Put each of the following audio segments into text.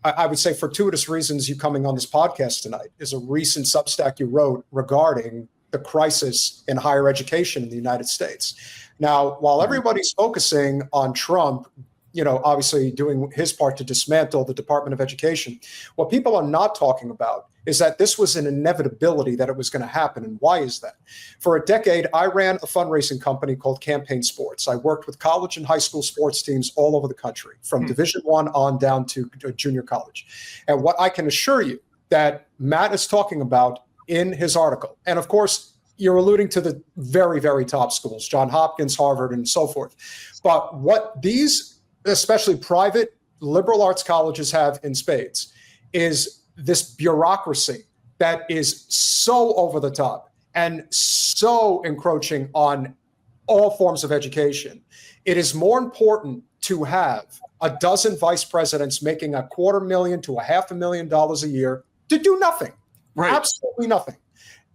I would say fortuitous reasons you coming on this podcast tonight is a recent Substack you wrote regarding the crisis in higher education in the United States. Now, while everybody's focusing on Trump, obviously doing his part to dismantle the Department of Education, what people are not talking about is that this was an inevitability that it was going to happen. And why is that? For a decade, I ran a fundraising company called Campaign Sports. I worked with college and high school sports teams all over the country, from Division I on down to junior college. And what I can assure you that Matt is talking about in his article, and of course, you're alluding to the very, very top schools, Johns Hopkins, Harvard, and so forth. But what these, especially private liberal arts colleges, have in spades is this bureaucracy that is so over the top and so encroaching on all forms of education. It is more important to have a dozen vice presidents making $250,000 to $500,000 a year to do nothing, absolutely nothing.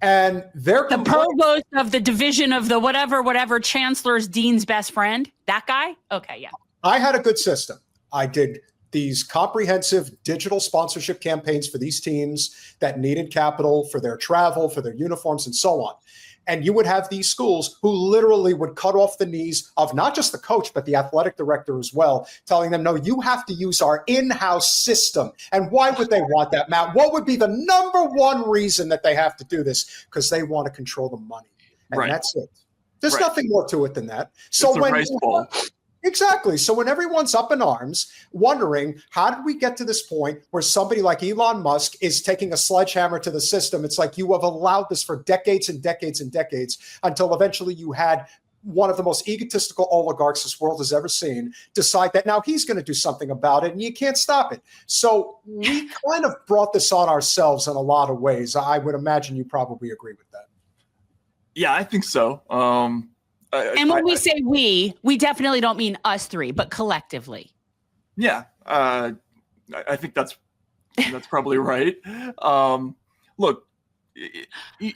And they're the provost of the division of the whatever chancellor's dean's best friend, that guy. Okay, yeah. I had a good system. I did these comprehensive digital sponsorship campaigns for these teams that needed capital for their travel, for their uniforms, and so on. And you would have these schools who literally would cut off the knees of not just the coach, but the athletic director as well, telling them, no, you have to use our in-house system. And why would they want that, Matt? What would be the number one reason that they have to do this? Because they want to control the money. And that's it. There's nothing more to it than that. So Exactly. So when everyone's up in arms, wondering, how did we get to this point where somebody like Elon Musk is taking a sledgehammer to the system? It's like you have allowed this for decades and decades and decades until eventually you had one of the most egotistical oligarchs this world has ever seen decide that now he's going to do something about it and you can't stop it. So we kind of brought this on ourselves in a lot of ways. I would imagine you probably agree with that. Yeah, I think so. And when we say we definitely don't mean us three, but collectively. Yeah, I think that's probably right. Look,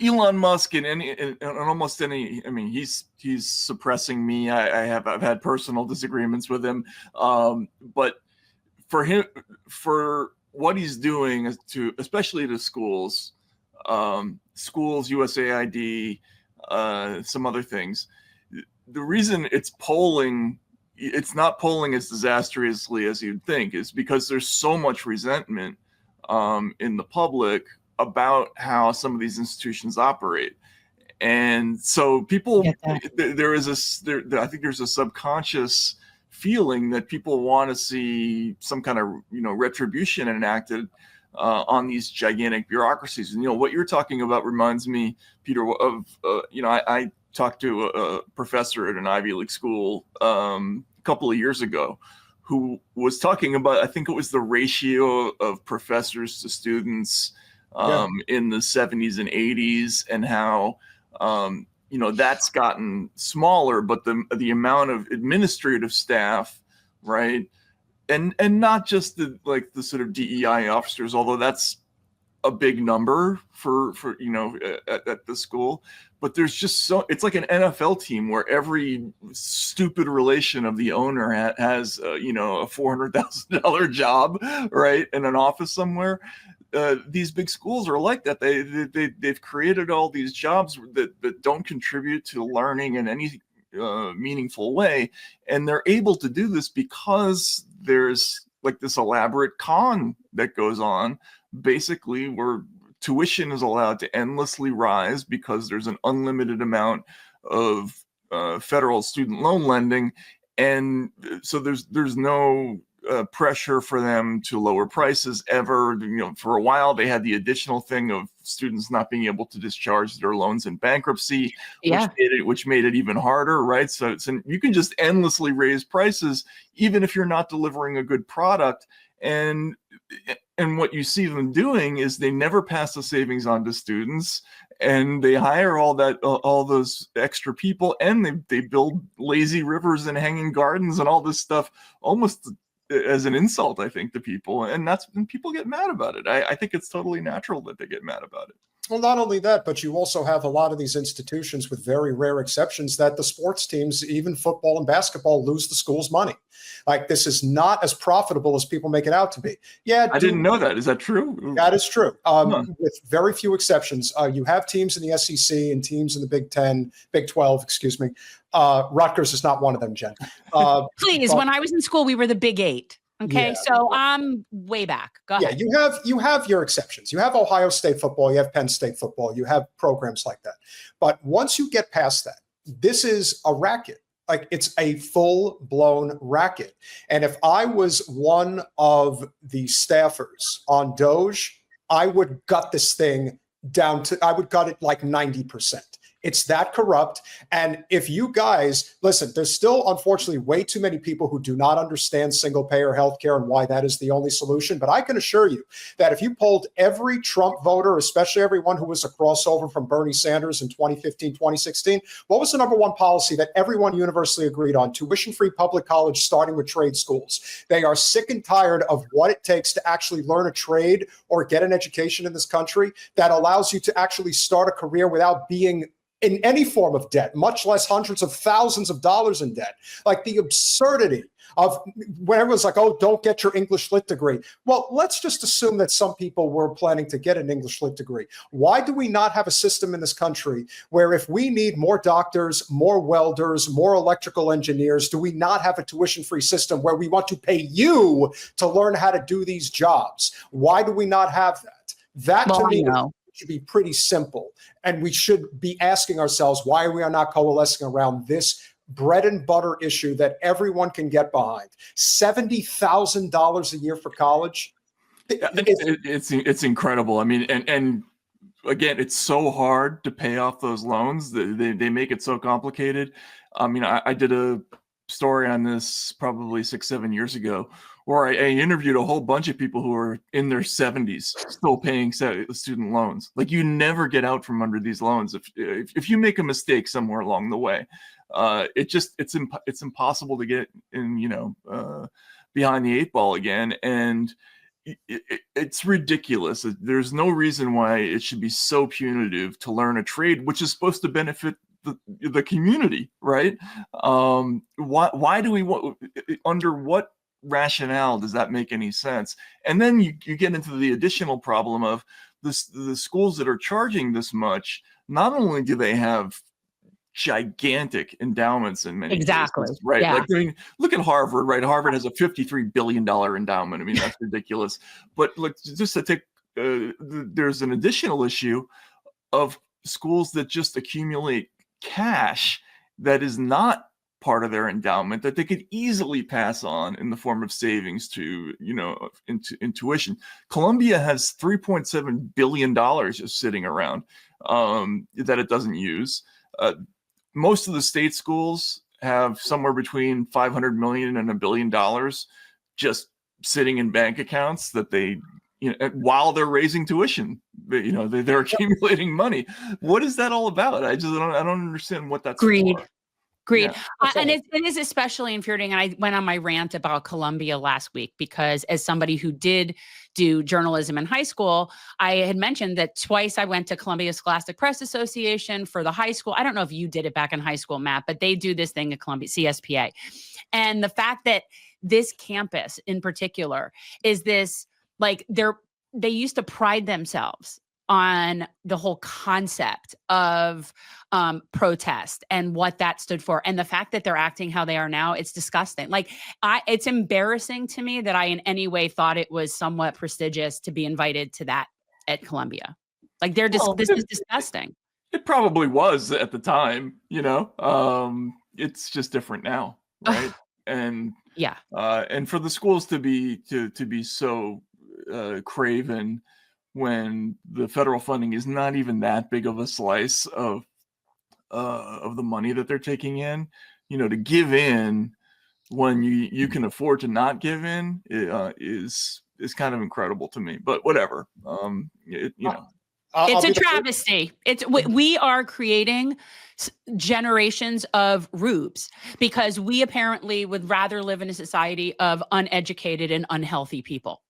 Elon Musk and almost any, I mean, he's suppressing me. I've had personal disagreements with him, but for him, for what he's doing especially to schools, USAID, some other things. The reason it's not polling as disastrously as you'd think is because there's so much resentment in the public about how some of these institutions operate. And so people, I think there's a subconscious feeling that people want to see some kind of, retribution enacted on these gigantic bureaucracies. And, what you're talking about reminds me, Peter, of, I talked to a professor at an Ivy League school a couple of years ago who was talking about, I think it was the ratio of professors to students in the 70s and 80s, and how, that's gotten smaller, but the amount of administrative staff, right? And not just the sort of DEI officers, although that's a big number for at the school, but there's just it's like an NFL team where every stupid relation of the owner has a $400,000 job, right, in an office somewhere. These big schools are like that. They've created all these jobs that don't contribute to learning in any meaningful way, and they're able to do this because there's like this elaborate con that goes on, basically, where tuition is allowed to endlessly rise because there's an unlimited amount of federal student loan lending, and so there's no pressure for them to lower prices ever. For a while they had the additional thing of students not being able to discharge their loans in bankruptcy, which made it even harder, right? So you can just endlessly raise prices even if you're not delivering a good product. And what you see them doing is they never pass the savings on to students, and they hire all those extra people, and they build lazy rivers and hanging gardens and all this stuff almost as an insult, I think, to people. And people get mad about it. I think it's totally natural that they get mad about it. Well, not only that, but you also have a lot of these institutions with very rare exceptions that the sports teams, even football and basketball, lose the school's money. Like this is not as profitable as people make it out to be. Yeah, I didn't know that. Is that true? That is true. Huh. With very few exceptions. You have teams in the SEC and teams in the Big 12, excuse me. Rutgers is not one of them, Jen. Please, when I was in school, we were the Big Eight. Okay, Yeah. so I'm way back. Go ahead. You have your exceptions. You have Ohio State football, you have Penn State football, you have programs like that. But once you get past that, this is a racket. Like it's a full-blown racket. And if I was one of the staffers on DOGE, I would gut this thing I would gut it like 90%. It's that corrupt. And if you guys listen, there's still unfortunately way too many people who do not understand single payer healthcare and why that is the only solution. But I can assure you that if you polled every Trump voter, especially everyone who was a crossover from Bernie Sanders in 2015, 2016, what was the number one policy that everyone universally agreed on? Tuition-free public college starting with trade schools. They are sick and tired of what it takes to actually learn a trade or get an education in this country that allows you to actually start a career without being in any form of debt, much less hundreds of thousands of dollars in debt. Like the absurdity of when everyone's like, oh, don't get your English lit degree. Well, let's just assume that some people were planning to get an English lit degree. Why do we not have a system in this country where if we need more doctors, more welders, more electrical engineers, do we not have a tuition-free system where we want to pay you to learn how to do these jobs? Why do we not have that? That to me should be pretty simple. And we should be asking ourselves why we are not coalescing around this bread and butter issue that everyone can get behind. $70,000 a year for college. It's incredible. I mean, and again, it's so hard to pay off those loans. They make it so complicated. I mean, I did a story on this probably 6-7 years ago, where I interviewed a whole bunch of people who are in their 70s still paying student loans. Like you never get out from under these loans if you make a mistake somewhere along the way. It's impossible to get in, behind the 8 ball again, and it's ridiculous. There's no reason why it should be so punitive to learn a trade, which is supposed to benefit the community, right? Why do we want? Under what rationale does that make any sense? And then you get into the additional problem of the schools that are charging this much. Not only do they have gigantic endowments in many cases, right? Yeah. Like, I mean, look at Harvard, right? Harvard has a $53 billion endowment. I mean, that's ridiculous. But look, just to take, there's an additional issue of schools that just accumulate cash that is not part of their endowment that they could easily pass on in the form of savings to, in tuition. Columbia has $3.7 billion just sitting around that it doesn't use. Most of the state schools have somewhere between 500 million and $1 billion just sitting in bank accounts that they, while they're raising tuition, they're accumulating money. What is that all about? I don't understand what that's Greed. for. Great. Yeah, And it is especially infuriating. And I went on my rant about Columbia last week because as somebody who did do journalism in high school, I had mentioned that twice I went to Columbia Scholastic Press Association for the high school. I don't know if you did it back in high school, Matt, but they do this thing at Columbia, CSPA. And the fact that this campus in particular is this, like they used to pride themselves on the whole concept of protest and what that stood for. And the fact that they're acting how they are now, it's disgusting. Like it's embarrassing to me that I in any way thought it was somewhat prestigious to be invited to that at Columbia. Like this is disgusting. It probably was at the time, it's just different now. Right. And yeah. And for the schools to be so craven when the federal funding is not even that big of a slice of the money that they're taking in, to give in when you can afford to not give in is kind of incredible to me. But whatever, it's a travesty. We are creating generations of rubes because we apparently would rather live in a society of uneducated and unhealthy people.